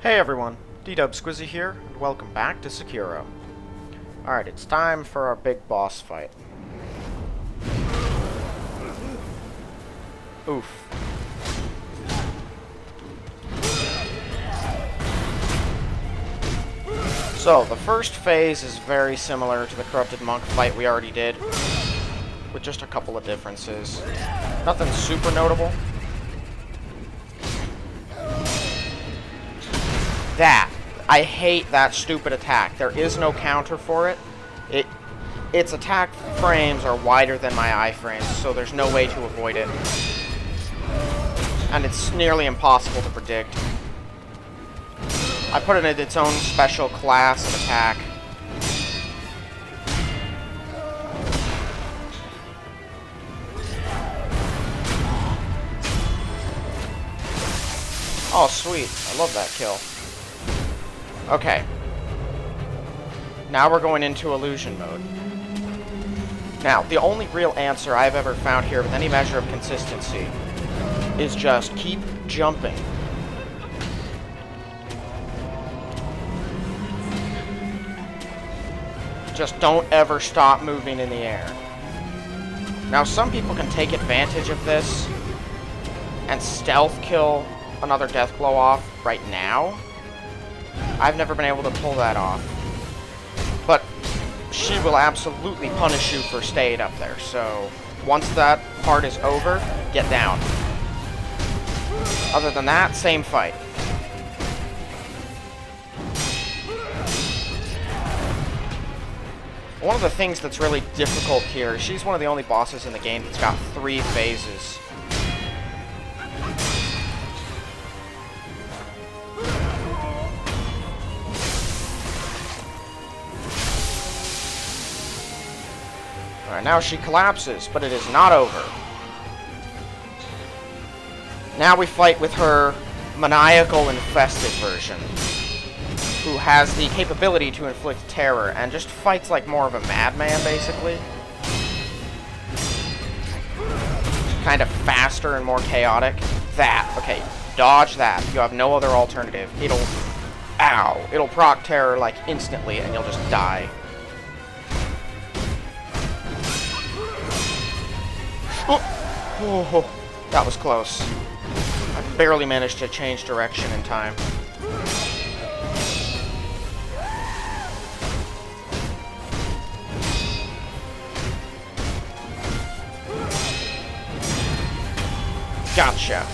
Hey everyone, D-Dub Squizzy here, and welcome back to Sekiro. Alright, it's time for our big boss fight. Oof. So, the first phase is very similar to the Corrupted Monk fight we already did, with just a couple of differences. Nothing super notable. I hate that stupid attack. There is no counter for it. Its attack frames are wider than my iframes, so there's no way to avoid it. And it's nearly impossible to predict. I put it in its own special class of attack. Oh, sweet. I love that kill. Okay. Now we're going into illusion mode. Now, the only real answer I've ever found here with any measure of consistency is just keep jumping. Just don't ever stop moving in the air. Now, some people can take advantage of this and stealth kill another death blow off right now. I've never been able to pull that off. But she will absolutely punish you for staying up there. So once that part is over, get down. Other than that, same fight. One of the things that's really difficult here, she's one of the only bosses in the game that's got 3 phases. Alright, now she collapses, but it is not over. Now we fight with her maniacal infested version, who has the capability to inflict terror and just fights like more of a madman, basically. Kind of faster and more chaotic. Okay, dodge that. You have no other alternative. It'll proc terror like instantly and you'll just die. Oh, that was close. I barely managed to change direction in time. Gotcha.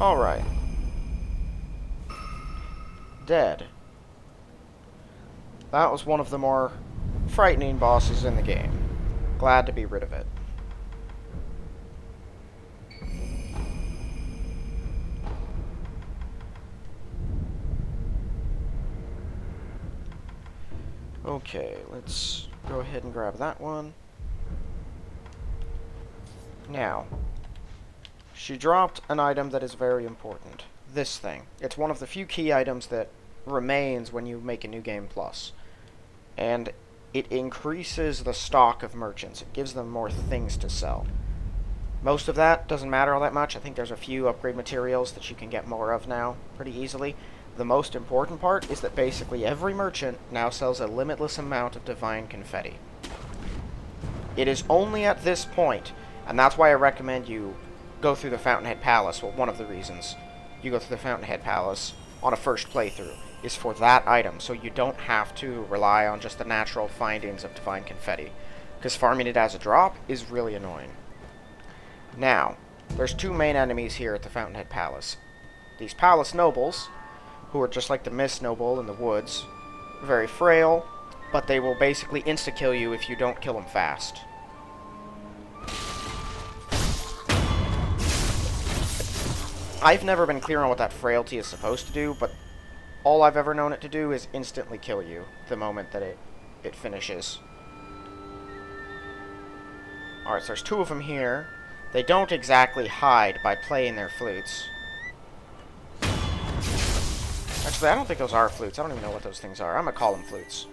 Alright. Dead. That was one of the more frightening bosses in the game. Glad to be rid of it. Okay, let's go ahead and grab that one. Now, she dropped an item that is very important. This thing. It's one of the few key items that remains when you make a new game plus. And it increases the stock of merchants. It gives them more things to sell. Most of that doesn't matter all that much. I think there's a few upgrade materials that you can get more of now pretty easily. The most important part is that basically every merchant now sells a limitless amount of divine confetti. It is only at this point, and that's why I recommend you go through the Fountainhead Palace. Well, one of the reasons you go through the Fountainhead Palace on a first playthrough is for that item, so you don't have to rely on just the natural findings of divine confetti, because farming it as a drop is really annoying. Now, there's 2 main enemies here at the Fountainhead Palace. These palace nobles, who are just like the Mist Noble in the woods, very frail, but they will basically insta-kill you if you don't kill them fast. I've never been clear on what that frailty is supposed to do, but all I've ever known it to do is instantly kill you the moment that it finishes. Alright, so there's 2 of them here. They don't exactly hide by playing their flutes. Actually, I don't think those are flutes. I don't even know what those things are. I'm gonna call them flutes.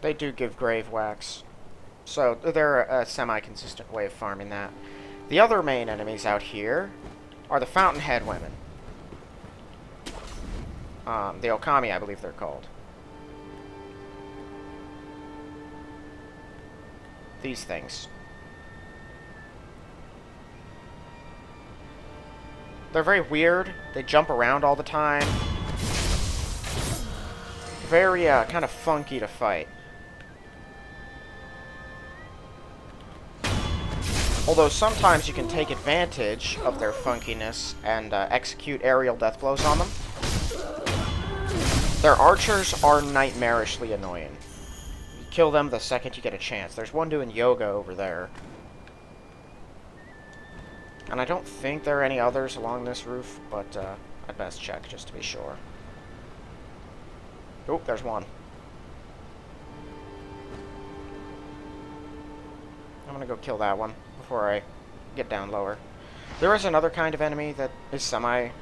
They do give grave wax. So they're a semi-consistent way of farming that. The other main enemies out here are the Fountainhead women. The Okami, I believe they're called. These things. They're very weird. They jump around all the time. Very, kind of funky to fight. Although sometimes you can take advantage of their funkiness and execute aerial death blows on them. Their archers are nightmarishly annoying. You kill them the second you get a chance. There's one doing yoga over there. And I don't think there are any others along this roof, but I'd best check just to be sure. Oh, there's one. I'm gonna go kill that one before I get down lower. There is another kind of enemy that is semi-relevant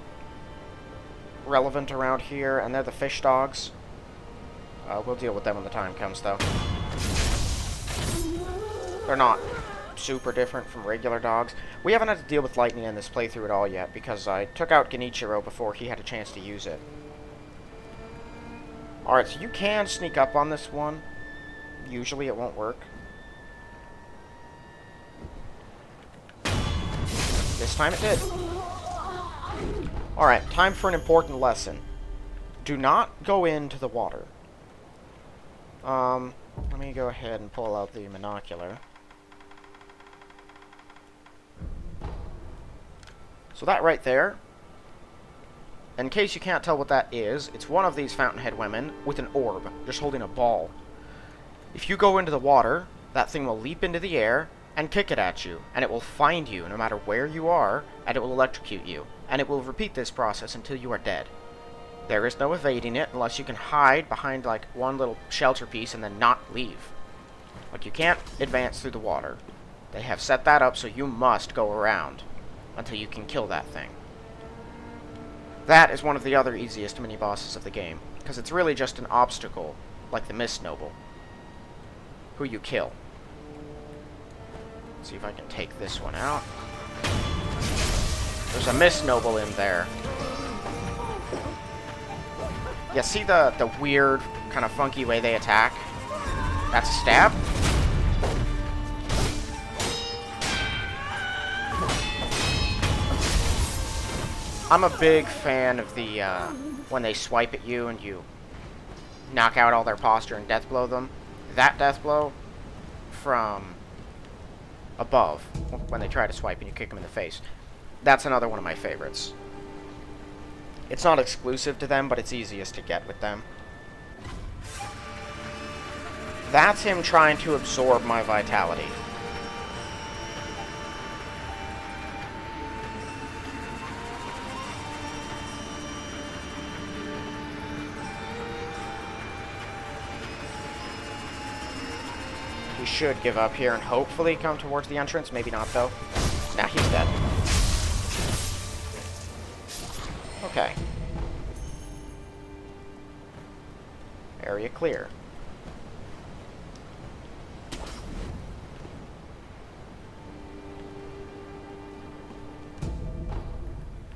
around here, and they're the fish dogs. We'll deal with them when the time comes, though. They're not super different from regular dogs. We haven't had to deal with lightning in this playthrough at all yet, because I took out Genichiro before he had a chance to use it. Alright, so you can sneak up on this one. Usually it won't work. This time it did. Alright, time for an important lesson. Do not go into the water. Let me go ahead and pull out the monocular. So that right there, in case you can't tell what that is, it's one of these Fountainhead women with an orb, just holding a ball. If you go into the water, that thing will leap into the air and kick it at you, and it will find you no matter where you are, and it will electrocute you, and it will repeat this process until you are dead. There is no evading it unless you can hide behind like one little shelter piece and then not leave. But you can't advance through the water. They have set that up so you must go around until you can kill that thing. That is one of the other easiest mini-bosses of the game, because it's really just an obstacle, like the Mist Noble, who you kill. Let's see if I can take this one out. There's a Mist Noble in there. Yeah, see the weird, kind of funky way they attack? That's a stab? I'm a big fan of the, when they swipe at you and you knock out all their posture and death blow them. That death blow from above, when they try to swipe and you kick them in the face. That's another one of my favorites. It's not exclusive to them, but it's easiest to get with them. That's him trying to absorb my vitality. He should give up here and hopefully come towards the entrance. Maybe not, though. Nah, he's dead. Okay. Area clear.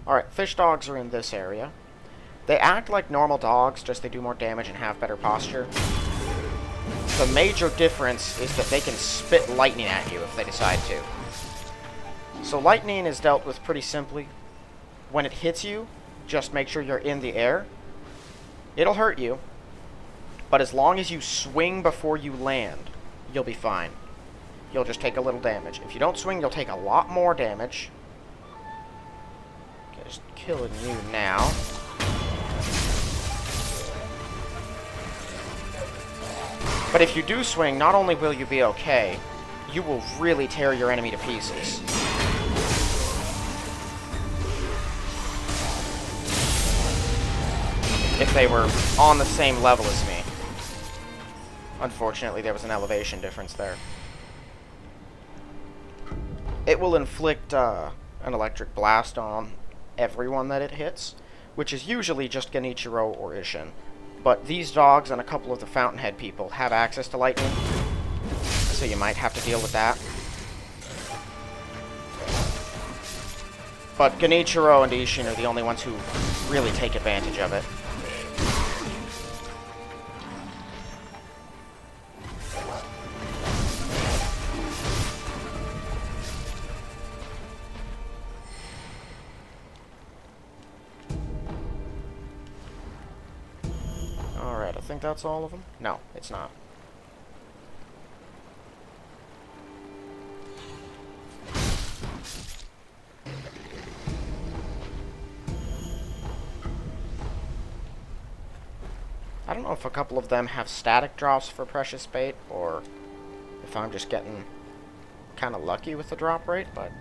Alright, fish dogs are in this area. They act like normal dogs, just they do more damage and have better posture. The major difference is that they can spit lightning at you if they decide to. So lightning is dealt with pretty simply. When it hits you, just make sure you're in the air. It'll hurt you, but as long as you swing before you land, you'll be fine. You'll just take a little damage. If you don't swing, you'll take a lot more damage. Okay, just killing you now. But if you do swing, not only will you be okay, you will really tear your enemy to pieces. they were on the same level as me. Unfortunately, there was an elevation difference there. It will inflict an electric blast on everyone that it hits, which is usually just Genichiro or Ishin. But these dogs and a couple of the Fountainhead people have access to lightning, so you might have to deal with that. But Genichiro and Ishin are the only ones who really take advantage of it. Alright, I think that's all of them. No, it's not. I don't know if a couple of them have static drops for precious bait, or if I'm just getting kind of lucky with the drop rate, but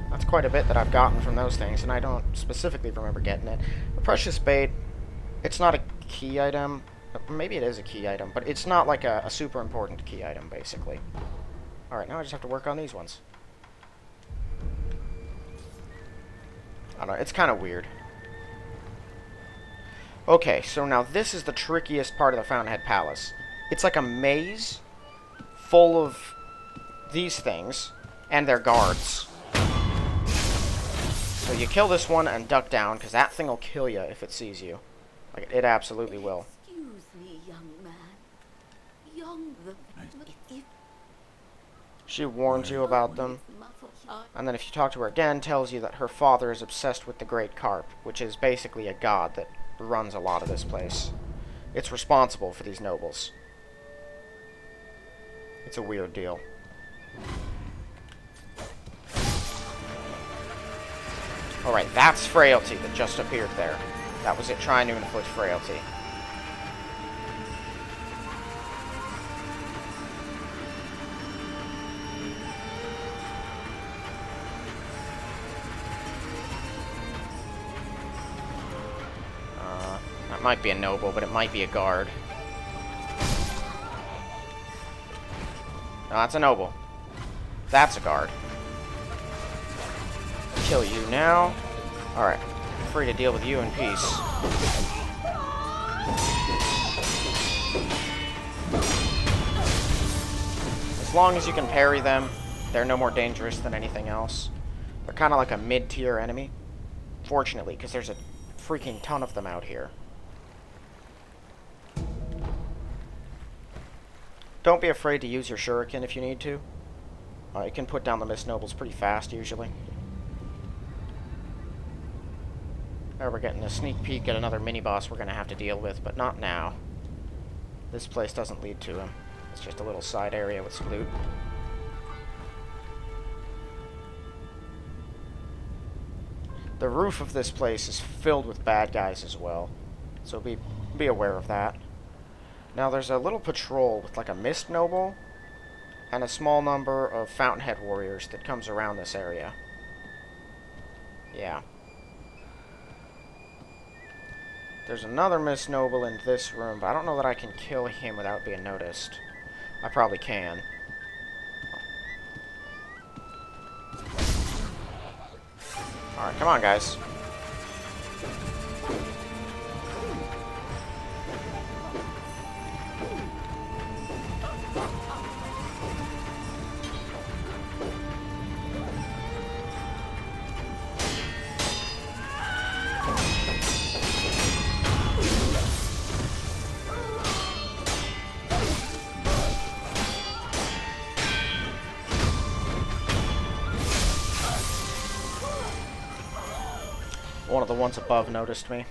that's quite a bit that I've gotten from those things, and I don't specifically remember getting it. The precious bait, it's not a key item. Maybe it is a key item, but it's not like a super important key item, basically. Alright, now I just have to work on these ones. I don't know, it's kind of weird. Okay, so now this is the trickiest part of the Fountainhead Palace. It's like a maze full of these things and their guards. So you kill this one and duck down, because that thing will kill you if it sees you. Like, it absolutely will. Excuse me, young man. Younger. She warns you about them, and then if you talk to her again, tells you that her father is obsessed with the Great Carp, which is basically a god that runs a lot of this place. It's responsible for these nobles. It's a weird deal. Alright, that's frailty that just appeared there. That was it trying to inflict frailty. That might be a noble, but it might be a guard. No, that's a noble. That's a guard. Kill you now. Alright. Free to deal with you in peace. As long as you can parry them, they're no more dangerous than anything else. They're kind of like a mid-tier enemy. Fortunately, because there's a freaking ton of them out here. Don't be afraid to use your shuriken if you need to. You can put down the Mist Nobles pretty fast, usually. There, we're getting a sneak peek at another mini-boss we're going to have to deal with, but not now. This place doesn't lead to him. It's just a little side area with some loot. The roof of this place is filled with bad guys as well, so be aware of that. Now there's a little patrol with like a Mist Noble and a small number of Fountainhead warriors that comes around this area. Yeah. There's another Mist Noble in this room, but I don't know that I can kill him without being noticed. I probably can. Alright, come on, guys. One of the ones above noticed me.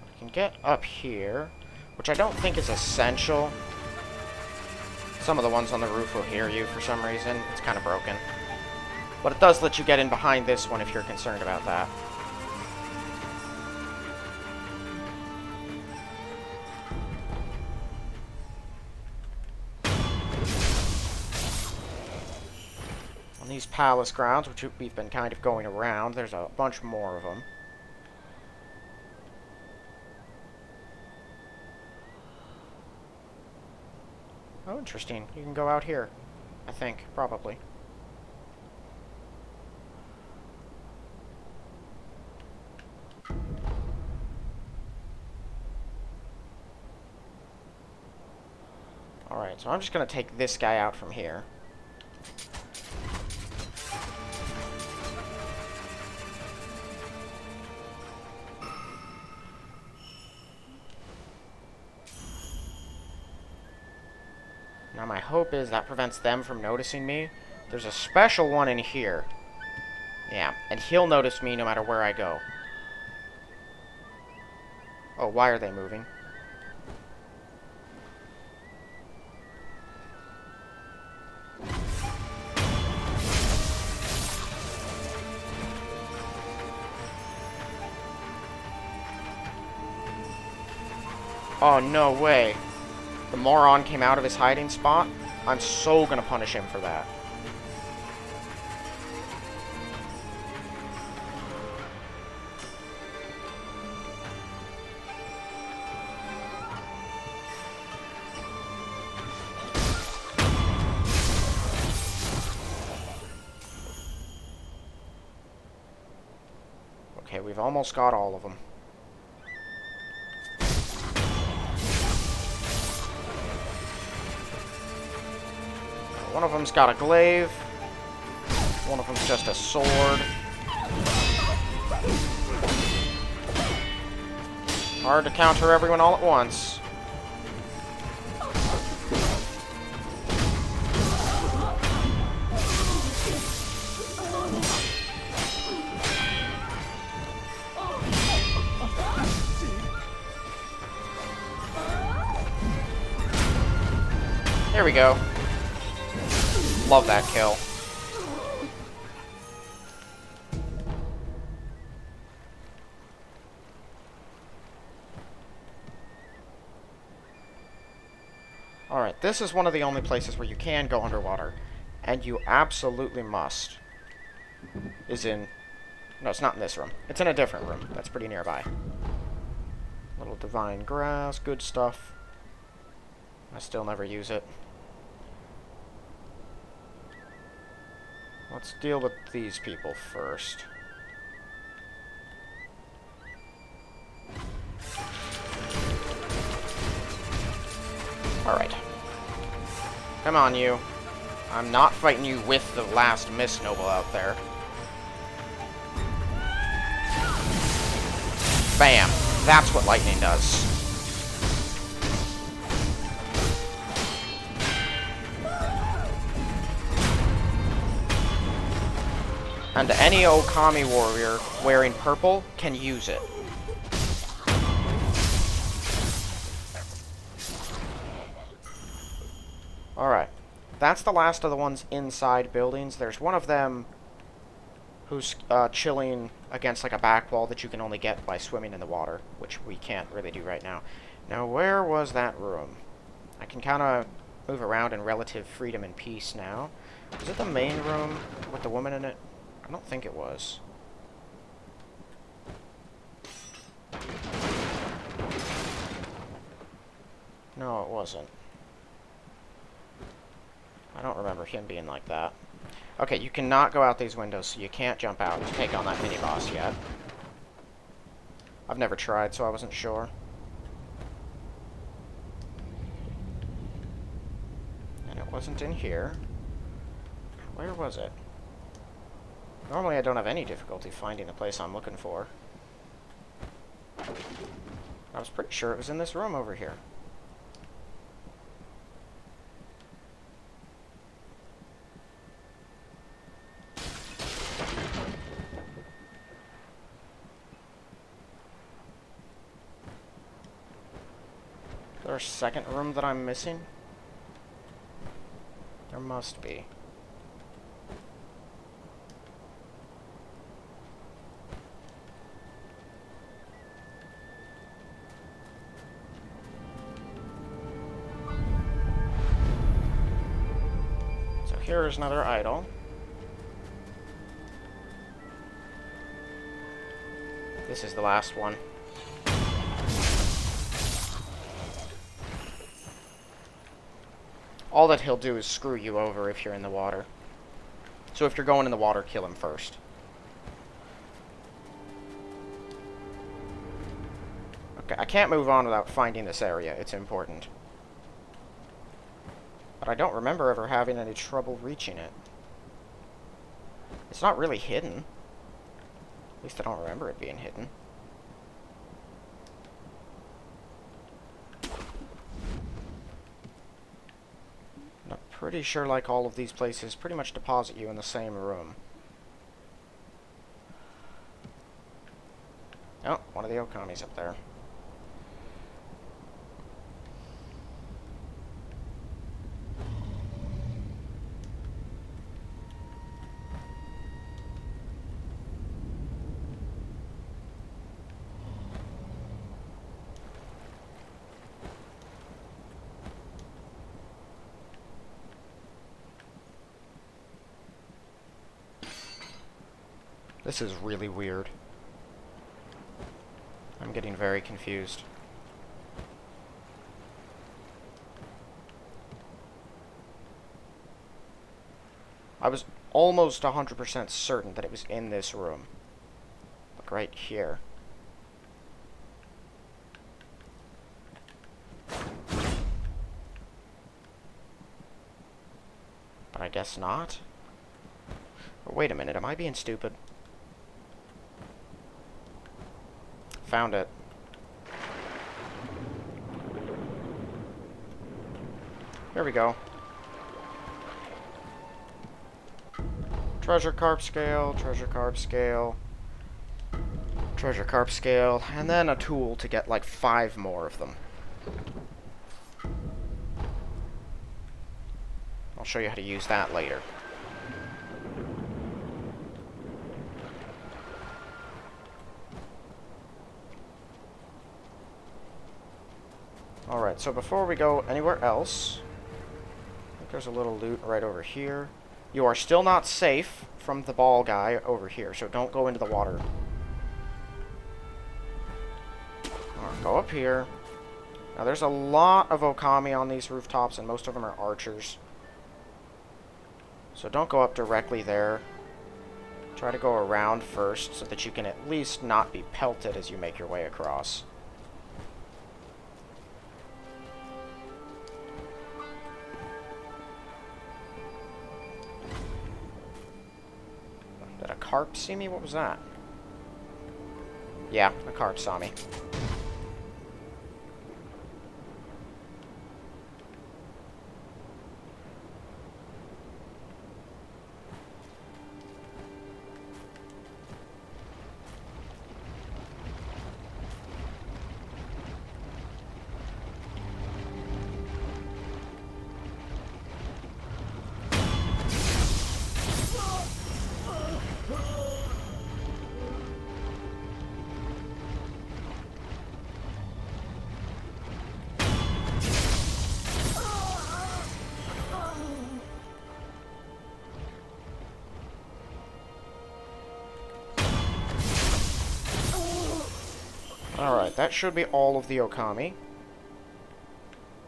I can get up here, which I don't think is essential. Some of the ones on the roof will hear you for some reason. It's kind of broken. But it does let you get in behind this one if you're concerned about that. these palace grounds, which we've been kind of going around. There's a bunch more of them. Oh, interesting. You can go out here. I think, probably. Alright, so I'm just going to take this guy out from here. Now my hope is that prevents them from noticing me. There's a special one in here. Yeah, and he'll notice me no matter where I go. Oh, why are they moving? Oh, no way. The moron came out of his hiding spot? I'm so gonna punish him for that. Okay, we've almost got all of them. One of them's got a glaive. One of them's just a sword. Hard to counter everyone all at once. There we go. Love that kill. Alright, this is one of the only places where you can go underwater. And you absolutely must. Is in... No, it's not in this room. It's in a different room. That's pretty nearby. Little divine grass, good stuff. I still never use it. Let's deal with these people first. Alright. Come on, you. I'm not fighting you with the last Miss Noble out there. Bam. That's what lightning does. And any Okami warrior wearing purple can use it. Alright. That's the last of the ones inside buildings. There's one of them who's chilling against like a back wall that you can only get by swimming in the water, which we can't really do right now. Now, where was that room? I can kind of move around in relative freedom and peace now. Was it the main room with the woman in it? I don't think it was. No, it wasn't. I don't remember him being like that. Okay, you cannot go out these windows, so you can't jump out to take on that mini-boss yet. I've never tried, so I wasn't sure. And it wasn't in here. Where was it? Normally I don't have any difficulty finding the place I'm looking for. I was pretty sure it was in this room over here. Is there a second room that I'm missing? There must be. So here is another idol. this is the last one. All that he'll do is screw you over if you're in the water. So if you're going in the water, kill him first. Okay, I can't move on without finding this area. It's important. But I don't remember ever having any trouble reaching it. It's not really hidden. At least I don't remember it being hidden. And I'm pretty sure, like all of these places, pretty much deposit you in the same room. Oh, one of the Okami's up there. This is really weird. I'm getting very confused. I was almost 100% certain that it was in this room. Like right here. But I guess not. Or wait a minute, am I being stupid? Found it. Here we go. Treasure carp scale, treasure carp scale, treasure carp scale, and then a tool to get like 5 more of them. I'll show you how to use that later. Alright, so before we go anywhere else, I think there's a little loot right over here. You are still not safe from the ball guy over here, so don't go into the water. Alright, go up here. Now there's a lot of Okami on these rooftops, and most of them are archers. So don't go up directly there. Try to go around first, so that you can at least not be pelted as you make your way across. Did a carp see me? What was that? Yeah, a carp saw me. Alright, that should be all of the Okami.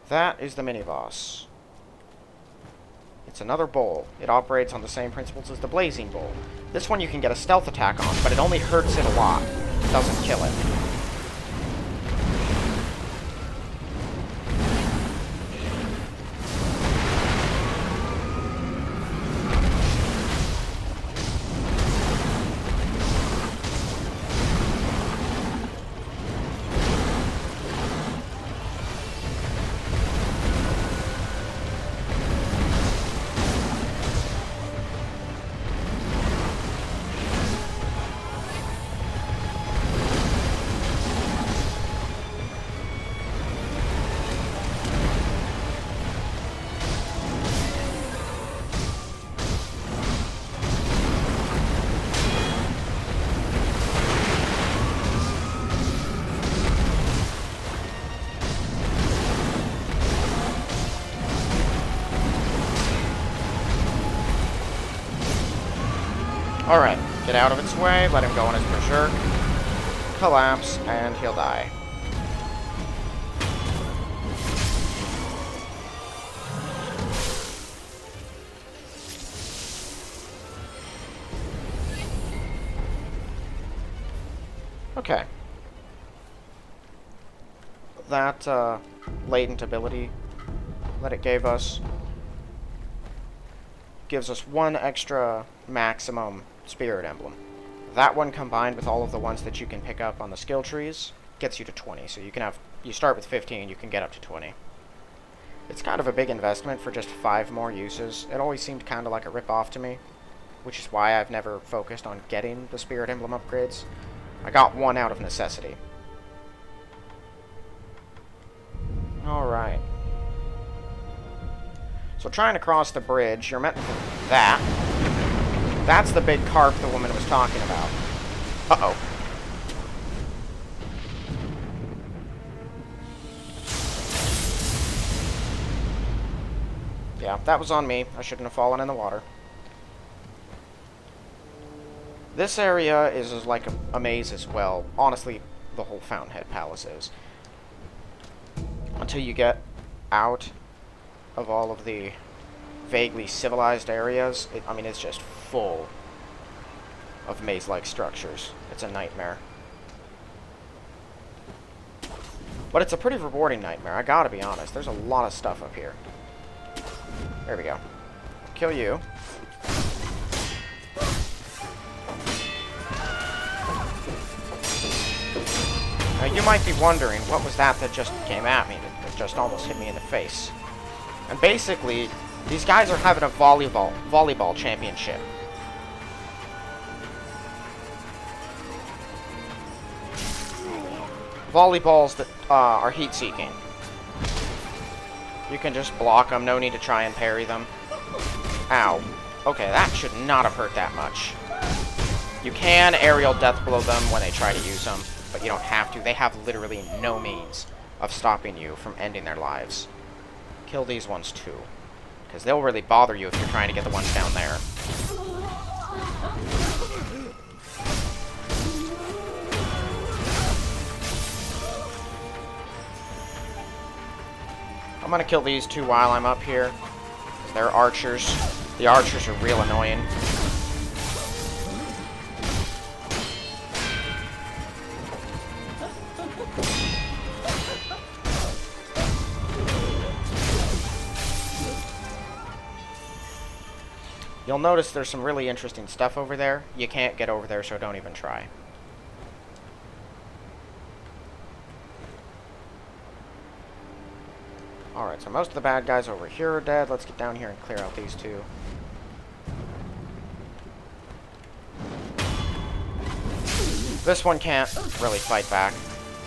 That is the mini-boss. It's another bowl. It operates on the same principles as the Blazing Bowl. This one you can get a stealth attack on, but it only hurts it a lot. It doesn't kill it. Alright, get out of its way, let him go on his berserk. collapse, and he'll die. Okay. That, latent ability that it gave us gives us one extra maximum spirit emblem. That one combined with all of the ones that you can pick up on the skill trees gets you to 20. So you start with 15, you can get up to 20. It's kind of a big investment for just 5 more uses. It always seemed kind of like a rip-off to me, which is why I've never focused on getting the spirit emblem upgrades. I got one out of necessity. Alright. So trying to cross the bridge, you're meant to that. That's the big carp the woman was talking about. Uh-oh. Yeah, that was on me. I shouldn't have fallen in the water. This area is like a maze as well. Honestly, the whole Fountainhead Palace is. Until you get out of all of the vaguely civilized areas, I mean, it's just full of maze-like structures. It's a nightmare. But it's a pretty rewarding nightmare, I gotta be honest. There's a lot of stuff up here. There we go. Kill you. Now you might be wondering, what was that just came at me, that just almost hit me in the face? And basically, these guys are having a volleyball championship. Volleyballs that are heat-seeking. You can just block them, no need to try and parry them. Ow. Okay, that should not have hurt that much. You can aerial death blow them when they try to use them, but you don't have to. They have literally no means of stopping you from ending their lives. Kill these ones too, because they'll really bother you if you're trying to get the ones down there. I'm gonna kill these two while I'm up here. They're archers. The archers are real annoying. You'll notice there's some really interesting stuff over there. You can't get over there, so don't even try. Alright, so most of the bad guys over here are dead. Let's get down here and clear out these two. This one can't really fight back,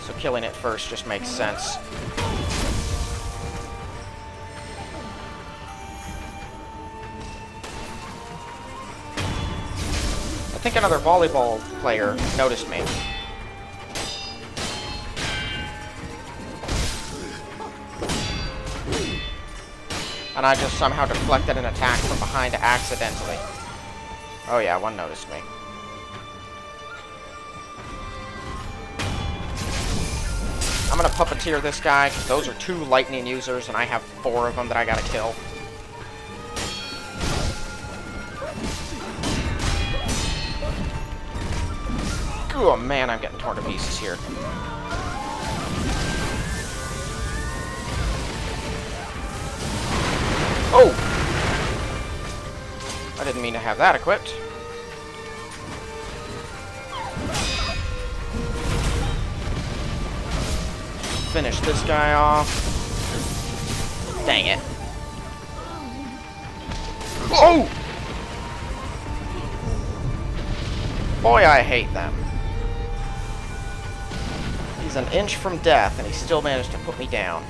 so killing it first just makes sense. I think another volleyball player noticed me. And I just somehow deflected an attack from behind accidentally. Oh yeah, one noticed me. I'm gonna puppeteer this guy, because those are 2 lightning users, and I have 4 of them that I gotta kill. Oh man, I'm getting torn to pieces here. Oh! I didn't mean to have that equipped. Finish this guy off. Dang it. Oh! Boy, I hate them. He's an inch from death, and he still managed to put me down.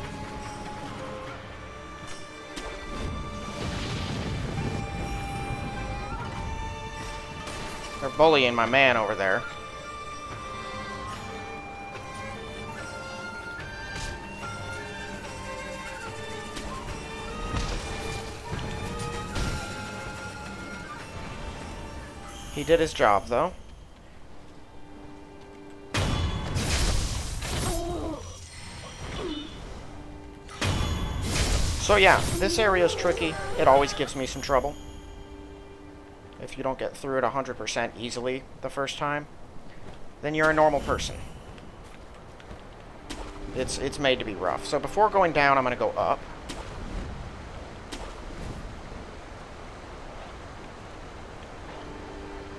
They're bullying my man over there. He did his job, though. So yeah, this area is tricky. It always gives me some trouble. If you don't get through it 100% easily the first time, then you're a normal person. It's made to be rough. So before going down, I'm going to go up.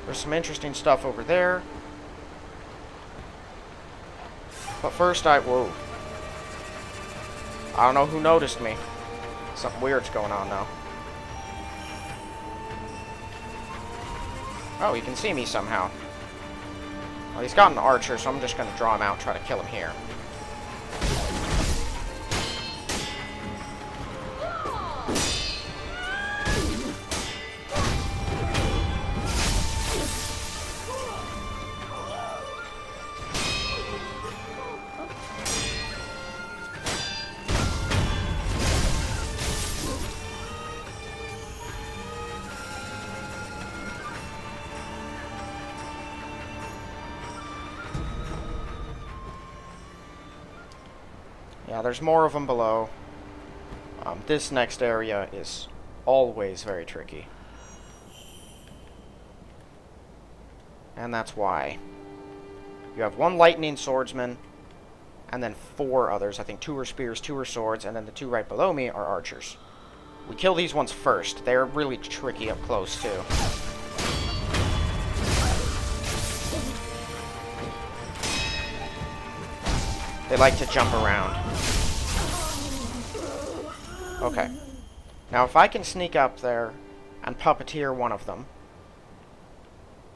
There's some interesting stuff over there. But first whoa. I don't know who noticed me. Something weird's going on now. Oh, he can see me somehow. Well, he's got an archer, so I'm just going to draw him out and try to kill him here. Yeah, there's more of them below. This next area is always very tricky. And that's why. You have one lightning swordsman, and then 4 others. I think 2 are spears, 2 are swords, and then the 2 right below me are archers. We kill these ones first. They're really tricky up close, too. They like to jump around. Okay. Now, if I can sneak up there and puppeteer one of them,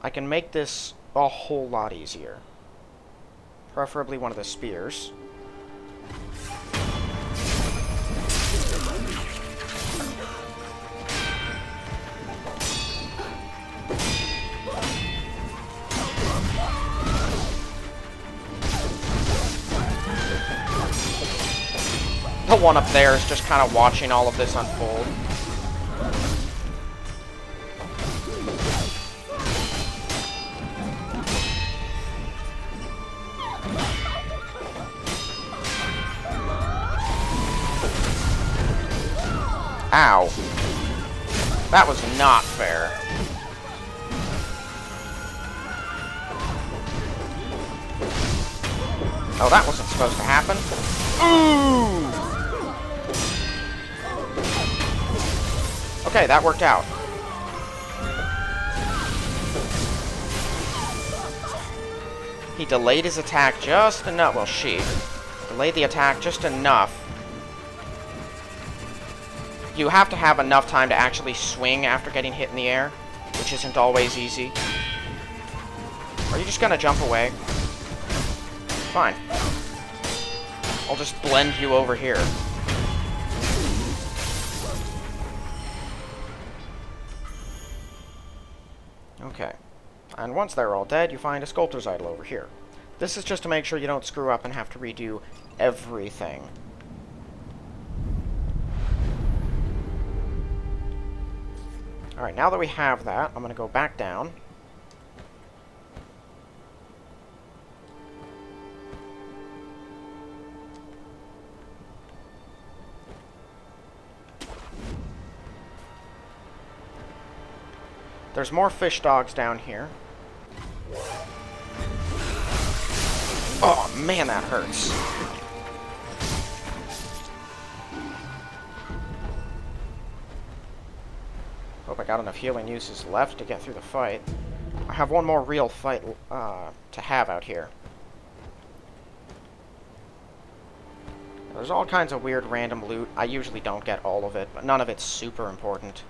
I can make this a whole lot easier. Preferably one of the spears. The one up there is just kind of watching all of this unfold. Ow. That was not fair. Oh, that wasn't supposed to happen. Ooh! Okay, that worked out. He delayed his attack just enough. Well, she delayed the attack just enough. You have to have enough time to actually swing after getting hit in the air, which isn't always easy. Are you just gonna jump away? Fine. I'll just blend you over here. Okay. And once they're all dead, you find a sculptor's idol over here. This is just to make sure you don't screw up and have to redo everything. Alright, now that we have that, I'm going to go back down. There's more fish dogs down here. Oh man, that hurts. Hope I got enough healing uses left to get through the fight. I have one more real fight to have out here. There's all kinds of weird random loot. I usually don't get all of it, but none of it's super important.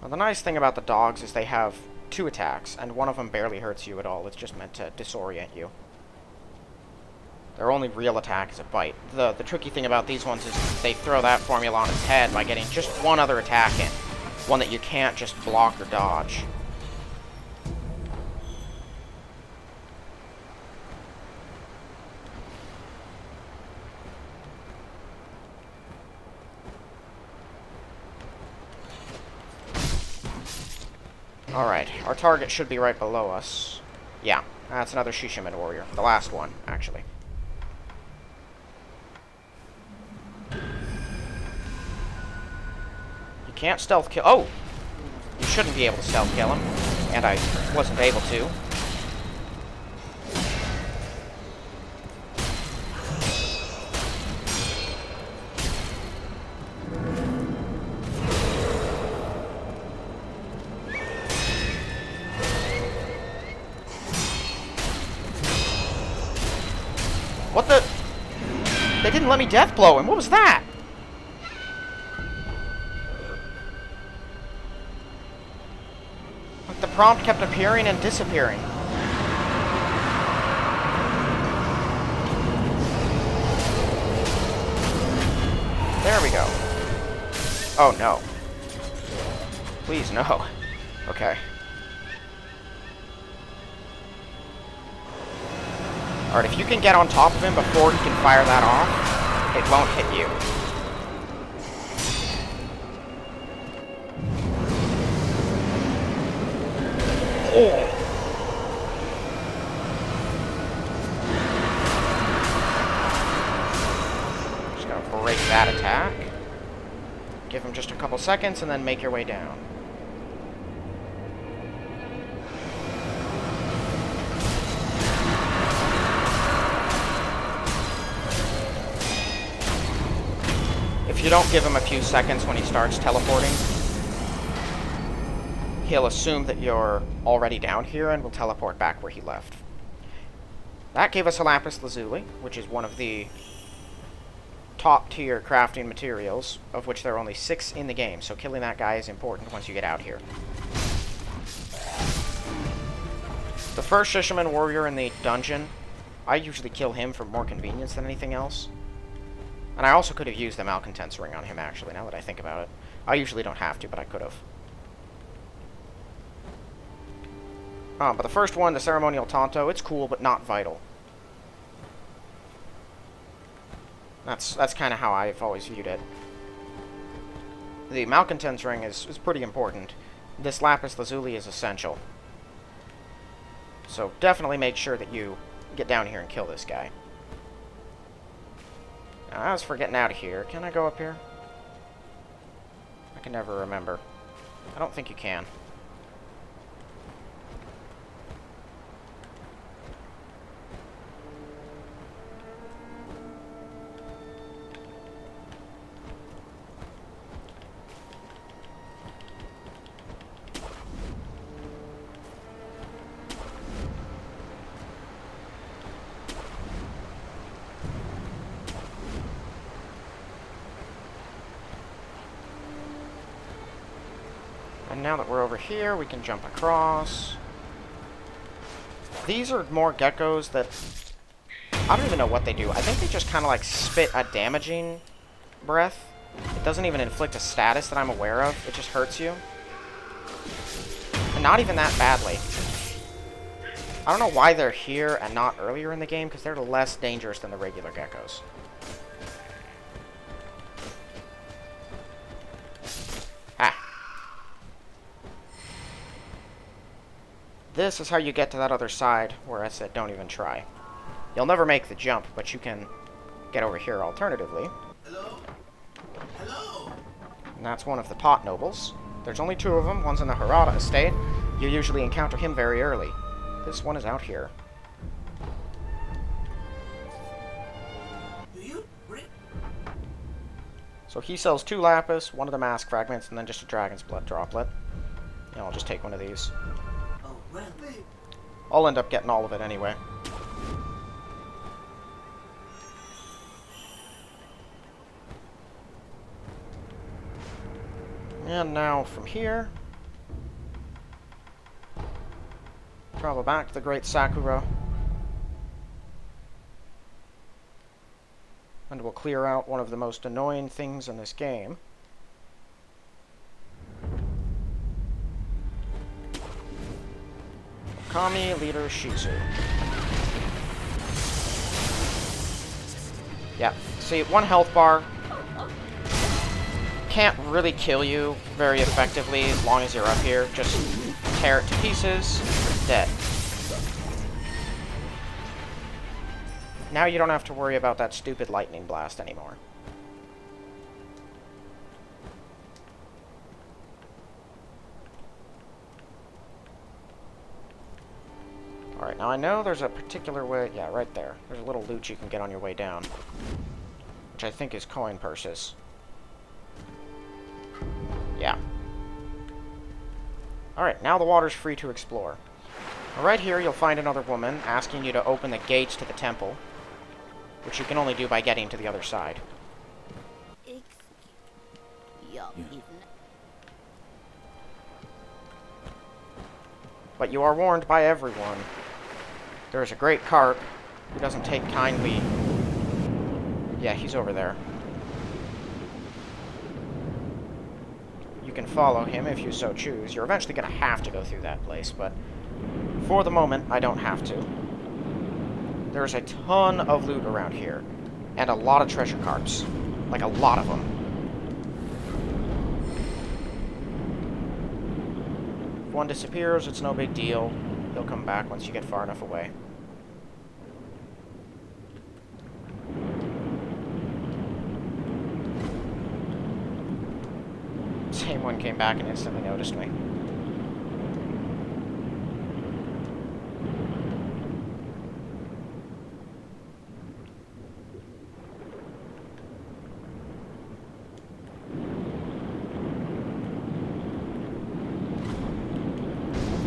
Now, the nice thing about the dogs is they have 2 attacks, and one of them barely hurts you at all. It's just meant to disorient you. Their only real attack is a bite. The tricky thing about these ones is they throw that formula on its head by getting just one other attack in. One that you can't just block or dodge. Alright, our target should be right below us. Yeah, that's another Shishiman warrior. The last one, actually. You can't stealth kill. Oh! You shouldn't be able to stealth kill him. And I wasn't able to. What the? They didn't let me death blow him. What was that? Like the prompt kept appearing and disappearing. There we go. Oh no. Please no. Okay. Alright, if you can get on top of him before he can fire that off, it won't hit you. Oh! Just gonna break that attack. Give him just a couple seconds and then make your way down. If you don't give him a few seconds when he starts teleporting, he'll assume that you're already down here and will teleport back where he left. That gave us a lapis lazuli, which is one of the top tier crafting materials, of which there are only 6 in the game, so killing that guy is important once you get out here. The first Shishiman warrior in the dungeon, I usually kill him for more convenience than anything else. And I also could have used the Malcontent's ring on him, actually, now that I think about it. I usually don't have to, but I could have. But the first one, the Ceremonial Tonto, it's cool, but not vital. That's kind of how I've always viewed it. The Malcontent's ring is pretty important. This Lapis Lazuli is essential. So definitely make sure that you get down here and kill this guy. Now, as for getting out of here, can I go up here? I can never remember. I don't think you can. And now that we're over here, we can jump across. These are more geckos that... I don't even know what they do. I think they just kind of like spit a damaging breath. It doesn't even inflict a status that I'm aware of. It just hurts you. And not even that badly. I don't know why they're here and not earlier in the game, because they're less dangerous than the regular geckos. This is how you get to that other side, where I said don't even try. You'll never make the jump, but you can get over here alternatively. Hello? Hello? And that's one of the pot nobles. There's only 2 of them. One's in the Harada estate. You usually encounter him very early. This one is out here. Do you bring... So he sells 2 lapis, 1 of the mask fragments, and then just a dragon's blood droplet. And I'll just take one of these. Oh, really? I'll end up getting all of it anyway. And now from here, travel back to the Great Sakura. And we'll clear out one of the most annoying things in this game. Kami Leader Shizu. Yeah, see, 1 health bar can't really kill you very effectively as long as you're up here. Just tear it to pieces, dead. Now you don't have to worry about that stupid lightning blast anymore. Alright, now I know there's a particular way... Yeah, right there. There's a little loot you can get on your way down. Which I think is coin purses. Yeah. Alright, now the water's free to explore. Now, right here, you'll find another woman asking you to open the gates to the temple, which you can only do by getting to the other side. But you are warned by everyone. There is a great carp who doesn't take kindly... Yeah, he's over there. You can follow him if you so choose. You're eventually going to have to go through that place, but for the moment, I don't have to. There's a ton of loot around here, and a lot of treasure carps. Like, a lot of them. If one disappears, it's no big deal. He'll come back once you get far enough away. Same one came back and instantly noticed me.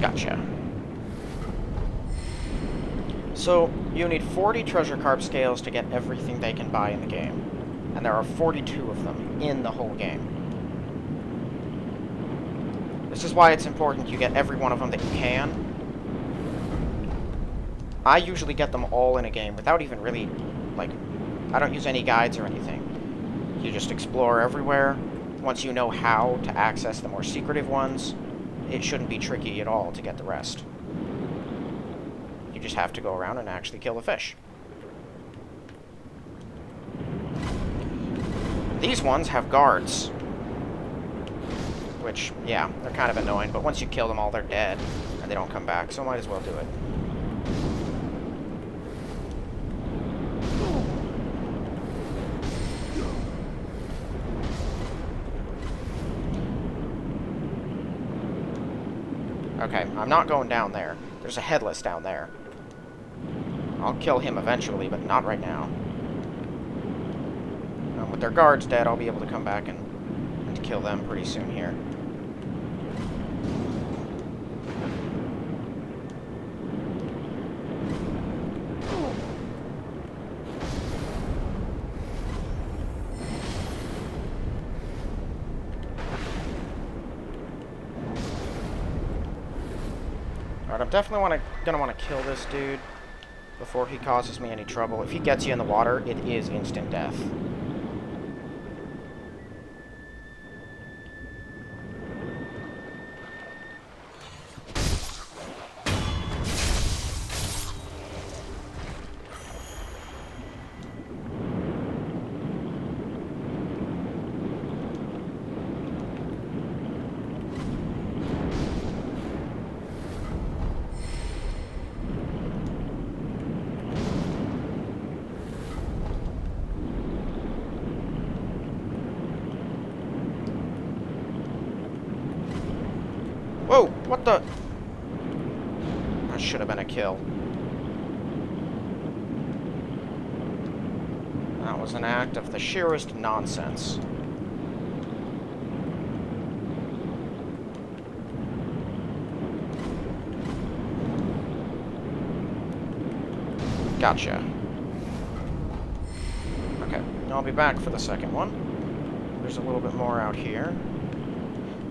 Gotcha. So, you need 40 treasure carp scales to get everything they can buy in the game. And there are 42 of them in the whole game. This is why it's important you get every one of them that you can. I usually get them all in a game without even really, like, I don't use any guides or anything. You just explore everywhere. Once you know how to access the more secretive ones, it shouldn't be tricky at all to get the rest. You just have to go around and actually kill the fish. These ones have guards. Which, yeah, they're kind of annoying, but once you kill them all, they're dead, and they don't come back, so might as well do it. Okay, I'm not going down there. There's a headless down there. I'll kill him eventually, but not right now. With their guards dead, I'll be able to come back and kill them pretty soon here. Alright, I'm definitely gonna want to kill this dude before he causes me any trouble. If he gets you in the water, it is instant death. Whoa, what the? That should have been a kill. That was an act of the sheerest nonsense. Gotcha. Okay, I'll be back for the second one. There's a little bit more out here.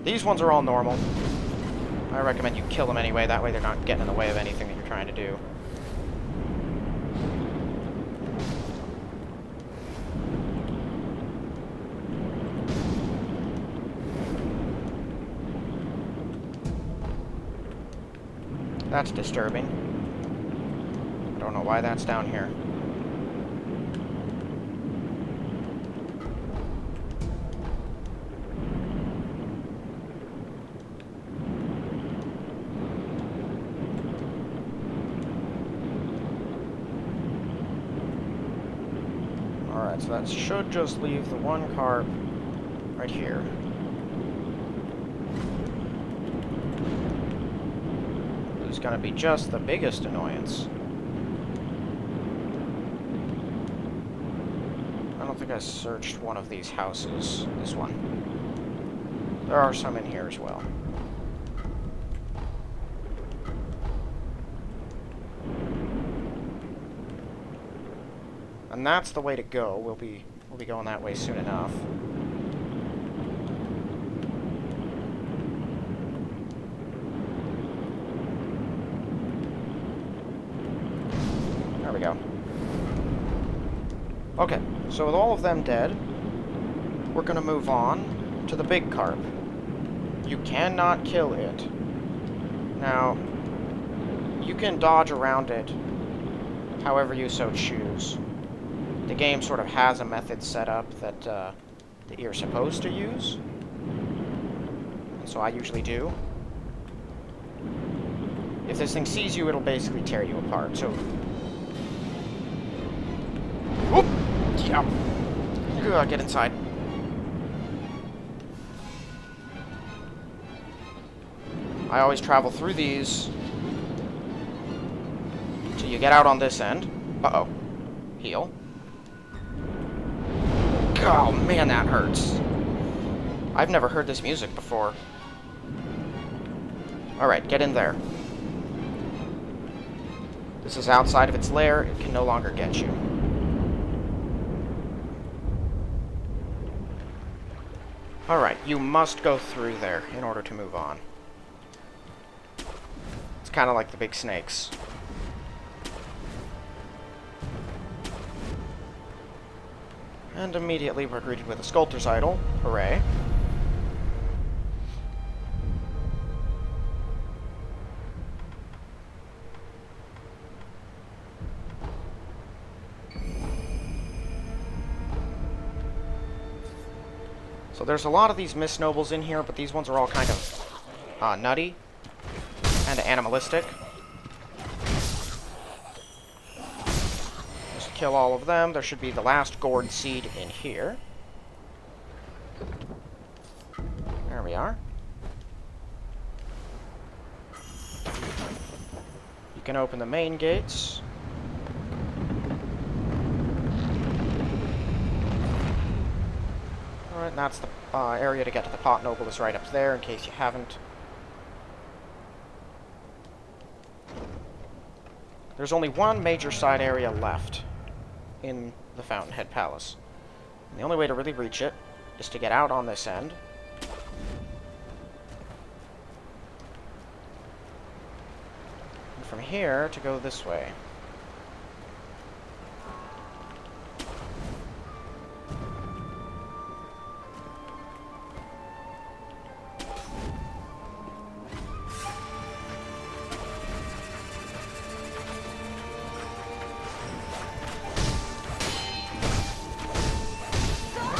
These ones are all normal. I recommend you kill them anyway, that way they're not getting in the way of anything that you're trying to do. That's disturbing. I don't know why that's down here. Alright, so that should just leave the one carp right here. Who's gonna be just the biggest annoyance. I don't think I searched one of these houses. This one. There are some in here as well. And that's the way to go. We'll be going that way soon enough. There we go. Okay, so with all of them dead, we're gonna move on to the big carp. You cannot kill it. Now, you can dodge around it however you so choose. The game sort of has a method set up that you're supposed to use. And so I usually do. If this thing sees you, it'll basically tear you apart. So, whoop! Yeah. Get inside. I always travel through these till you get out on this end. Uh-oh. Heal. Oh, man, that hurts. I've never heard this music before. Alright, get in there. This is outside of its lair. It can no longer get you. Alright, you must go through there in order to move on. It's kind of like the big snakes. And immediately we're greeted with a sculptor's idol. Hooray. So there's a lot of these Mist Nobles in here, but these ones are all kind of nutty and animalistic. Just kill all of them. There should be the last gourd seed in here. There we are. You can open the main gates. Alright, and that's the area to get to the Pot Noble is right up there, in case you haven't. There's only one major side area left in the Fountainhead Palace. And the only way to really reach it is to get out on this end. And from here to go this way.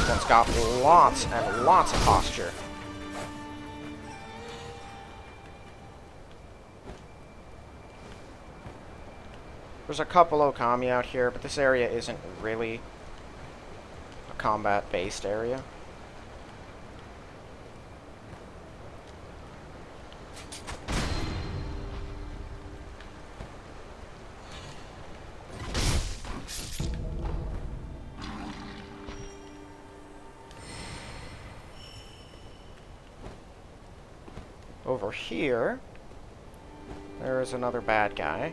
It's got lots and lots of posture. There's a couple Okami out here, but this area isn't really a combat-based area. Over here, there is another bad guy.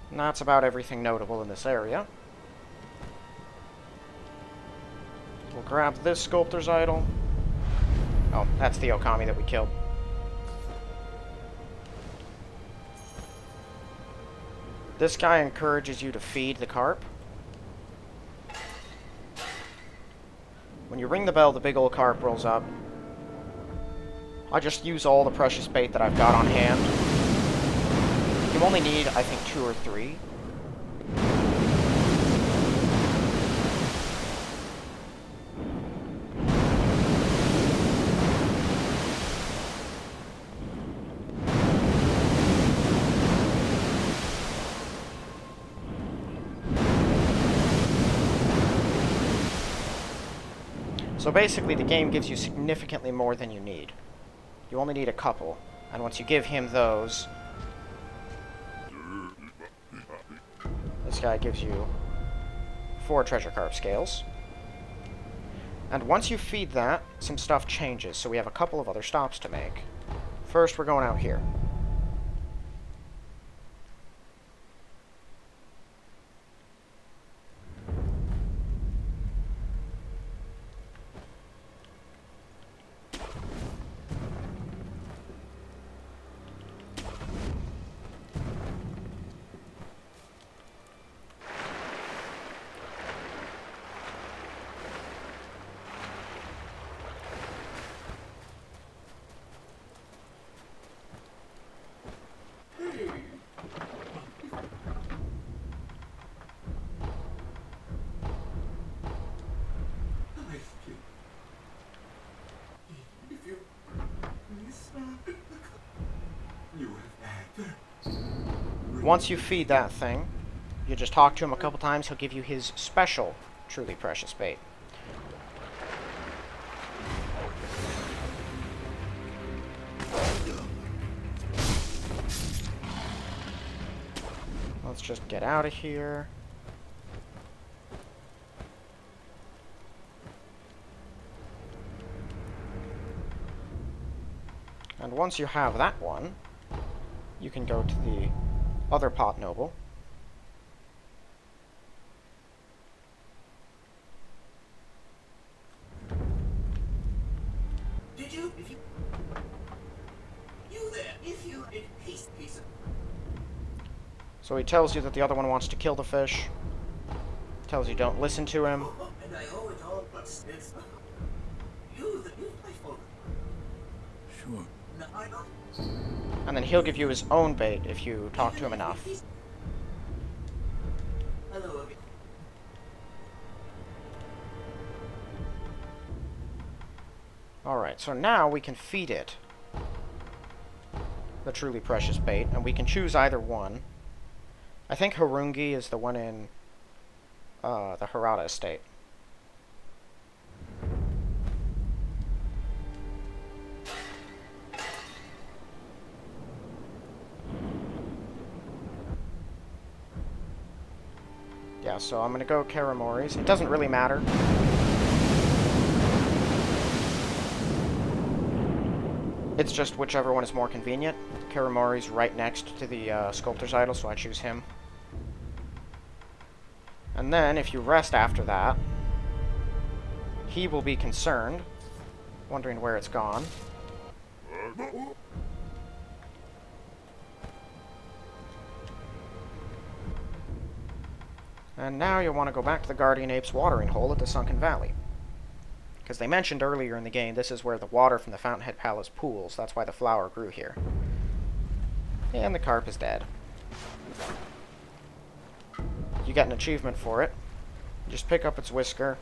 And that's about everything notable in this area. We'll grab this sculptor's idol. Oh, that's the Okami that we killed. This guy encourages you to feed the carp. When you ring the bell, the big old carp rolls up. I just use all the precious bait that I've got on hand. You only need, I think, 2 or 3. So basically, the game gives you significantly more than you need. You only need a couple, and once you give him those, this guy gives you 4 treasure carp scales. And once you feed that, some stuff changes, so we have a couple of other stops to make. First, we're going out here. If you listen, you have acted. Once you feed that thing, you just talk to him a couple times, he'll give you his special truly precious bait. Let's just get out of here. And once you have that one, you can go to the other pot noble. Did you? If you. You there? If you. Piece of. So he tells you that the other one wants to kill the fish. Tells you don't listen to him. And I owe it all, but it's. You play for. Sure. No, I don't. And then he'll give you his own bait if you talk to him enough. Hello again. Alright, so now we can feed it the truly precious bait, and we can choose either one. I think Harungi is the one in the Harada estate. Yeah, so I'm gonna go Karamori's. It doesn't really matter. It's just whichever one is more convenient. Karamori's right next to the sculptor's idol, so I choose him. And then, if you rest after that, he will be concerned, wondering where it's gone. And now you'll want to go back to the Guardian Ape's watering hole at the Sunken Valley. Because they mentioned earlier in the game, this is where the water from the Fountainhead Palace pools. That's why the flower grew here. And the carp is dead. You get an achievement for it. You just pick up its whisker.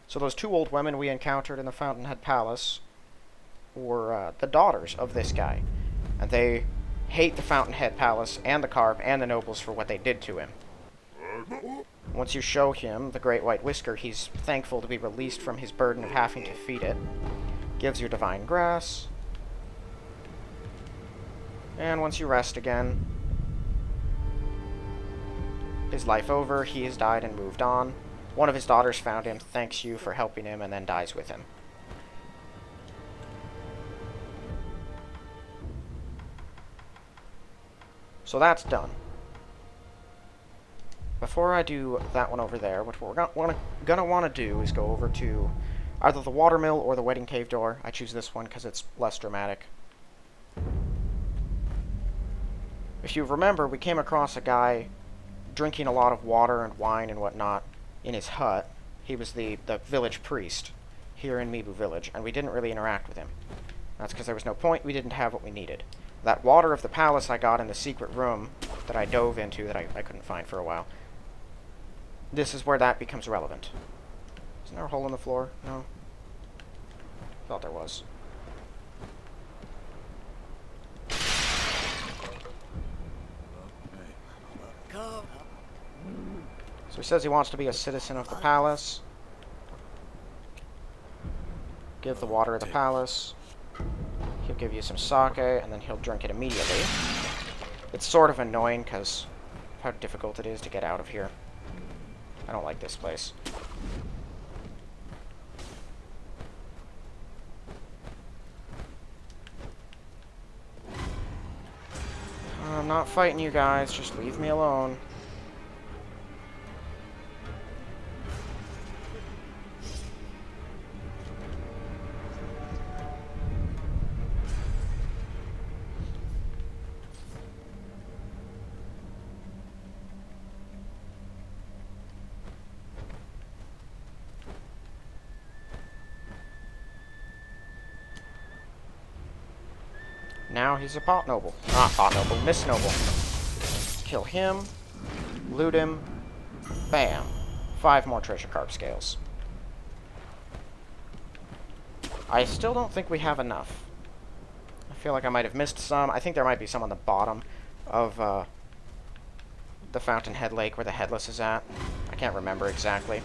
So those 2 old women we encountered in the Fountainhead Palace were the daughters of this guy. And they hate the Fountainhead Palace and the carp and the nobles for what they did to him. Once you show him the Great White Whisker, he's thankful to be released from his burden of having to feed it. Gives you divine grass. And once you rest again, his life over, he has died and moved on. One of his daughters found him, thanks you for helping him, and then dies with him. So that's done. Before I do that one over there, what we're gonna want to do is go over to either the watermill or the wedding cave door. I choose this one because it's less dramatic. If you remember, we came across a guy drinking a lot of water and wine and whatnot in his hut. He was the village priest here in Mibu Village, and we didn't really interact with him. That's because there was no point. We didn't have what we needed. That water of the palace I got in the secret room that I dove into that I couldn't find for a while. This is where that becomes relevant. Isn't there a hole in the floor? No. Thought there was. So he says he wants to be a citizen of the palace. Give the water of the palace. He'll give you some sake, and then he'll drink it immediately. It's sort of annoying because of how difficult it is to get out of here. I don't like this place. I'm not fighting you guys, just leave me alone. Now he's a pot noble. Not pot noble, miss noble. Kill him. Loot him. Bam. 5 more treasure carp scales. I still don't think we have enough. I feel like I might have missed some. I think there might be some on the bottom of the Fountainhead Lake where the Headless is at. I can't remember exactly.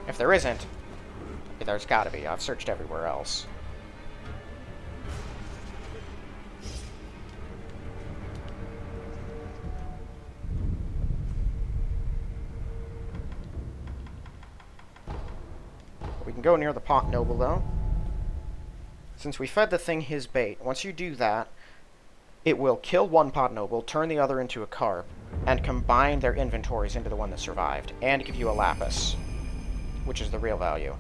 If there isn't, there's gotta be. I've searched everywhere else. We can go near the pot noble, though. Since we fed the thing his bait, once you do that, it will kill one pot noble, turn the other into a carp, and combine their inventories into the one that survived, and give you a lapis, which is the real value.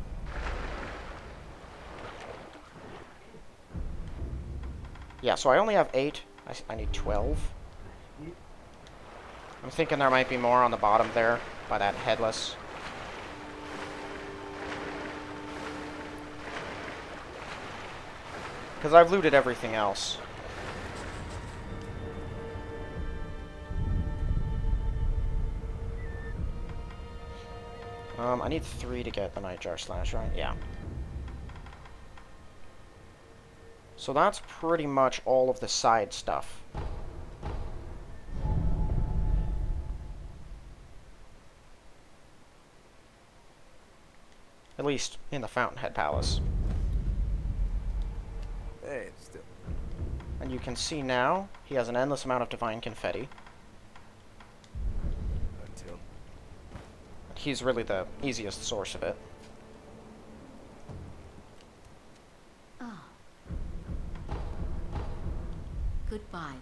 Yeah, so I only have 8. I need 12. I'm thinking there might be more on the bottom there, by that Headless. Because I've looted everything else. I need 3 to get the Nightjar Slash, right? Yeah. So that's pretty much all of the side stuff. At least in the Fountainhead Palace. Hey, it's still. And you can see now, he has an endless amount of divine confetti. Until. He's really the easiest source of it. Ah. Goodbye.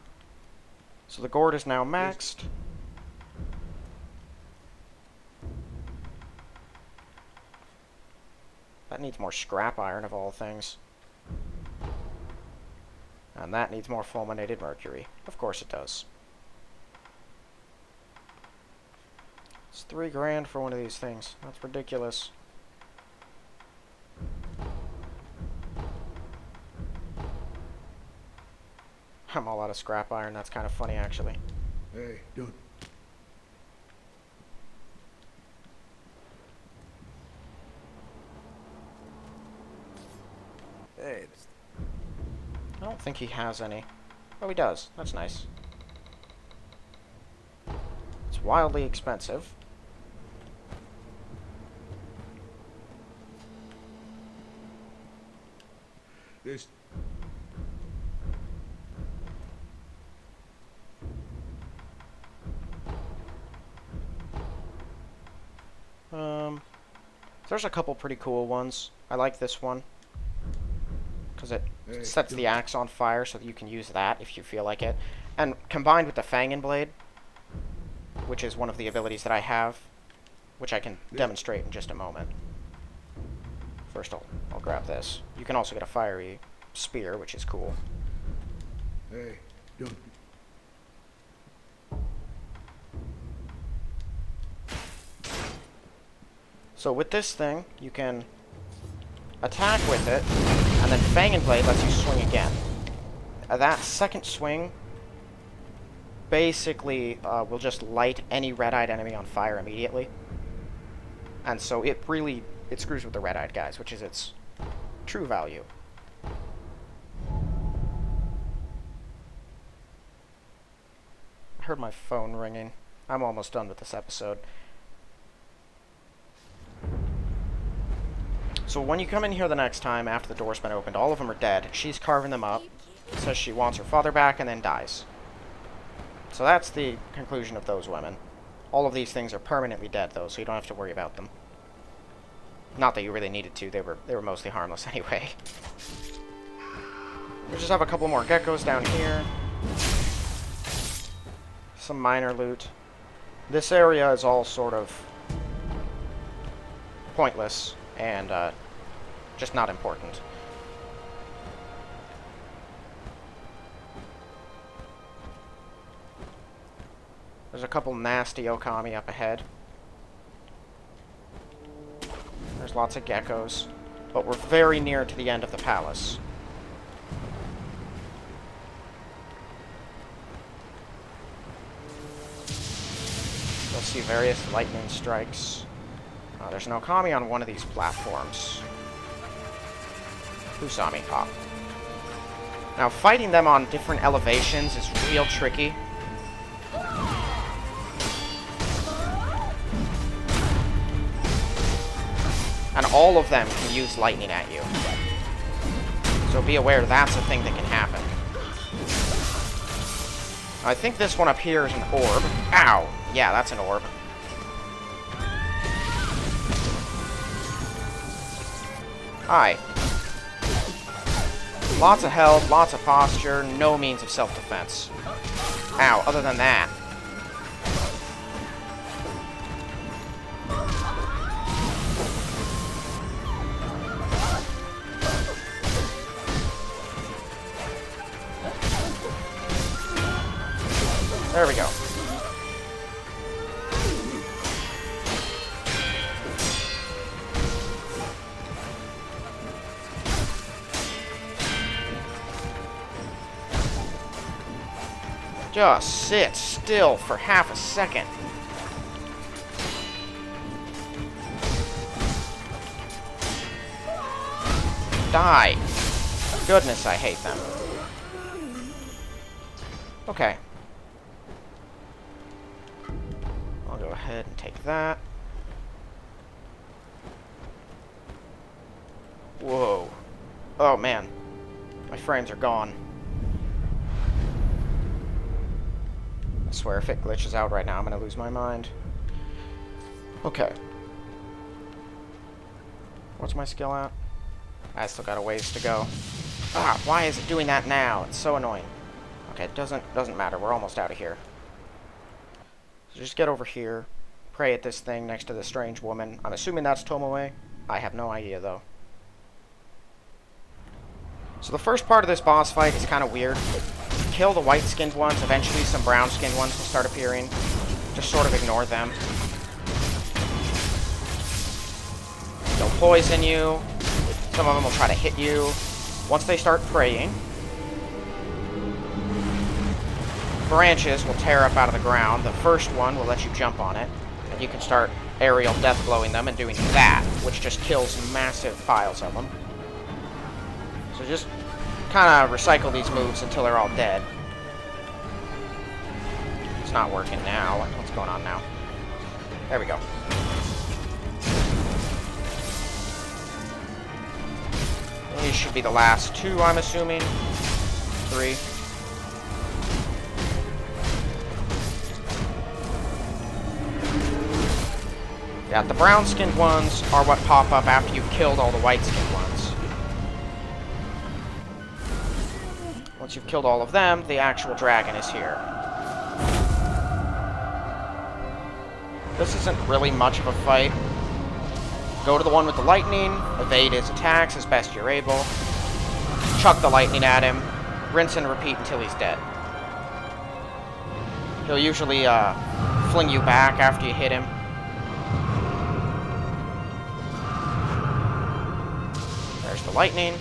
So the gourd is now maxed. That needs more scrap iron of all things. And that needs more fulminated mercury. Of course it does. It's $3 grand for one of these things. That's ridiculous. I'm all out of scrap iron. That's kind of funny, actually. Hey, dude. Hey, it's. I don't think he has any. Oh, he does. That's nice. It's wildly expensive. This. There's a couple pretty cool ones. I like this one. Because it sets the axe on fire so that you can use that if you feel like it. And combined with the Fangin Blade, which is one of the abilities that I have, which I can demonstrate in just a moment. First, I'll grab this. You can also get a fiery spear, which is cool. Hey, dude. So with this thing, you can attack with it, and then Fangin Blade lets you swing again. That second swing basically will just light any red-eyed enemy on fire immediately. And so it screws with the red-eyed guys, which is its true value. I heard my phone ringing. I'm almost done with this episode. So when you come in here the next time after the door's been opened, all of them are dead. She's carving them up, says she wants her father back, and then dies. So that's the conclusion of those women. All of these things are permanently dead, though, so you don't have to worry about them. Not that you really needed to. They were mostly harmless anyway. We just have a couple more geckos down here. Some minor loot. This area is all sort of pointless and just not important. There's a couple nasty Okami up ahead. There's lots of geckos, but we're very near to the end of the palace. You'll see various lightning strikes. There's an Okami on one of these platforms. Who saw me pop? Now, fighting them on different elevations is real tricky. And all of them can use lightning at you. So be aware that's a thing that can happen. I think this one up here is an orb. Ow! Yeah, that's an orb. Hi. Lots of health, lots of posture, no means of self-defense. Ow, other than that. There we go. Just sit still for half a second. Die. Goodness, I hate them. Okay. I'll go ahead and take that. Whoa. Oh, man. My frames are gone. I swear, if it glitches out right now, I'm gonna lose my mind. Okay. What's my skill at? I still got a ways to go. Ah, why is it doing that now? It's so annoying. Okay, it doesn't matter. We're almost out of here. So just get over here, pray at this thing next to the strange woman. I'm assuming that's Tomoe. I have no idea, though. So the first part of this boss fight is kind of weird. Kill the white-skinned ones, eventually some brown-skinned ones will start appearing. Just sort of ignore them. They'll poison you. Some of them will try to hit you. Once they start praying, branches will tear up out of the ground. The first one will let you jump on it, and you can start aerial death blowing them and doing that, which just kills massive piles of them. So just kind of recycle these moves until they're all dead. It's not working now. What's going on now? There we go. These should be the last two, I'm assuming. 3. Yeah, the brown-skinned ones are what pop up after you've killed all the white-skinned ones. Once you've killed all of them, the actual dragon is here. This isn't really much of a fight. Go to the one with the lightning, evade his attacks as best you're able, chuck the lightning at him, rinse and repeat until he's dead. He'll usually fling you back after you hit him. There's the lightning.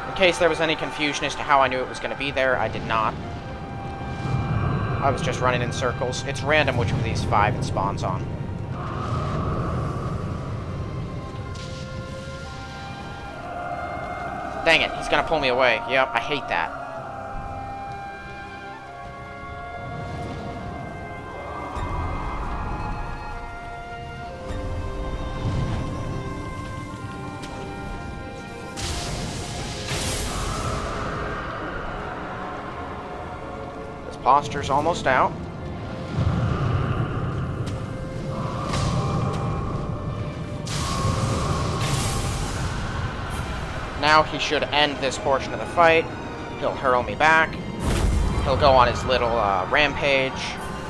In case there was any confusion as to how I knew it was going to be there, I did not. I was just running in circles. It's random which of these 5 it spawns on. Dang it, he's gonna pull me away. Yep, I hate that. Posture's almost out. Now he should end this portion of the fight. He'll hurl me back. He'll go on his little rampage,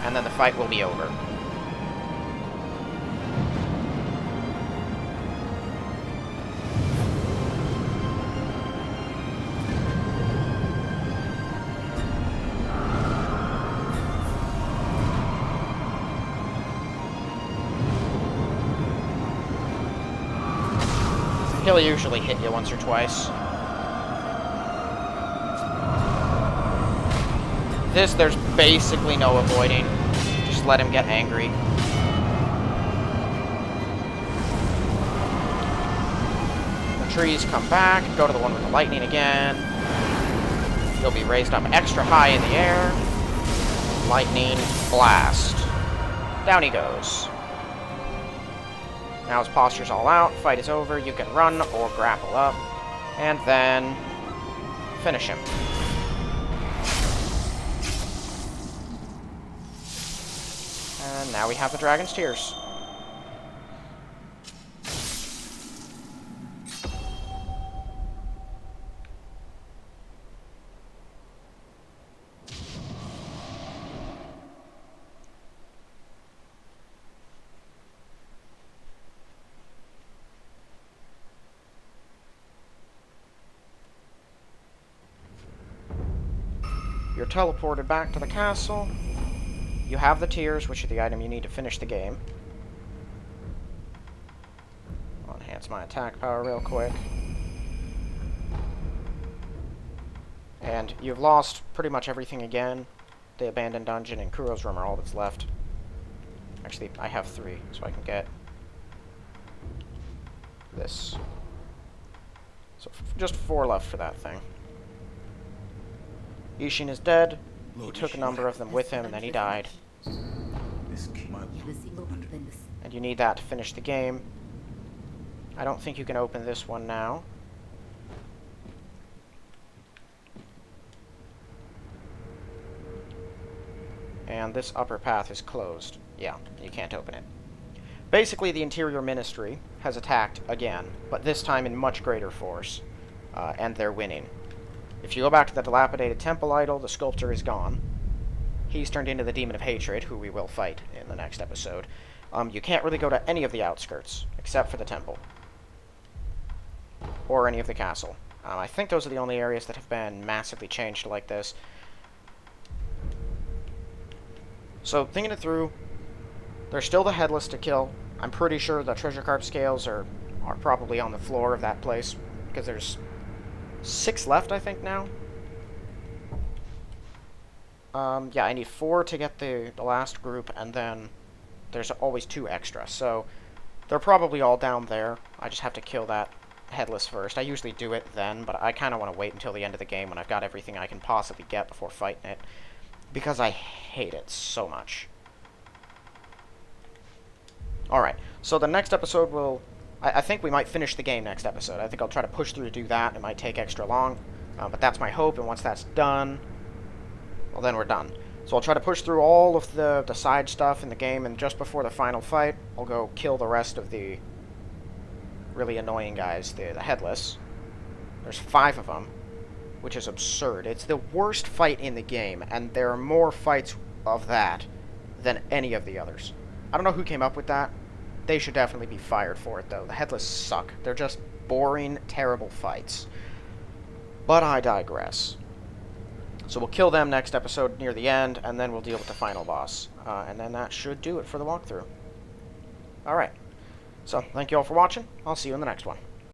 and then the fight will be over. He'll usually hit you once or twice. This, there's basically no avoiding. Just let him get angry. The trees come back, go to the one with the lightning again. He'll be raised up extra high in the air. Lightning blast. Down he goes. Now his posture's all out, fight is over, you can run or grapple up, and then finish him. And now we have the Dragon's Tears. You're teleported back to the castle. You have the tears, which are the item you need to finish the game. I'll enhance my attack power real quick. And you've lost pretty much everything again. The abandoned dungeon and Kuro's room are all that's left. Actually, I have 3, so I can get this. So just 4 left for that thing. Ishin is dead. He took a number of them with him, and then he died. And you need that to finish the game. I don't think you can open this one now. And this upper path is closed. Yeah, you can't open it. Basically, the Interior Ministry has attacked again, but this time in much greater force. And they're winning. If you go back to the dilapidated temple idol, the sculptor is gone. He's turned into the Demon of Hatred, who we will fight in the next episode. You can't really go to any of the outskirts, except for the temple. Or any of the castle. I think those are the only areas that have been massively changed like this. So, thinking it through, there's still the Headless to kill. I'm pretty sure the treasure carp scales are probably on the floor of that place, because there's 6 left, I think, now. Yeah, I need 4 to get the last group, and then there's always 2 extra. So they're probably all down there. I just have to kill that Headless first. I usually do it then, but I kind of want to wait until the end of the game when I've got everything I can possibly get before fighting it, because I hate it so much. Alright, so the next episode will... I think we might finish the game next episode. I think I'll try to push through to do that. It might take extra long, but that's my hope, and once that's done, well, then we're done. So I'll try to push through all of the side stuff in the game, and just before the final fight, I'll go kill the rest of the really annoying guys, the Headless. There's 5 of them, which is absurd. It's the worst fight in the game, and there are more fights of that than any of the others. I don't know who came up with that. They should definitely be fired for it, though. The Headless suck. They're just boring, terrible fights. But I digress. So we'll kill them next episode near the end, and then we'll deal with the final boss. And then that should do it for the walkthrough. Alright. So, thank you all for watching. I'll see you in the next one.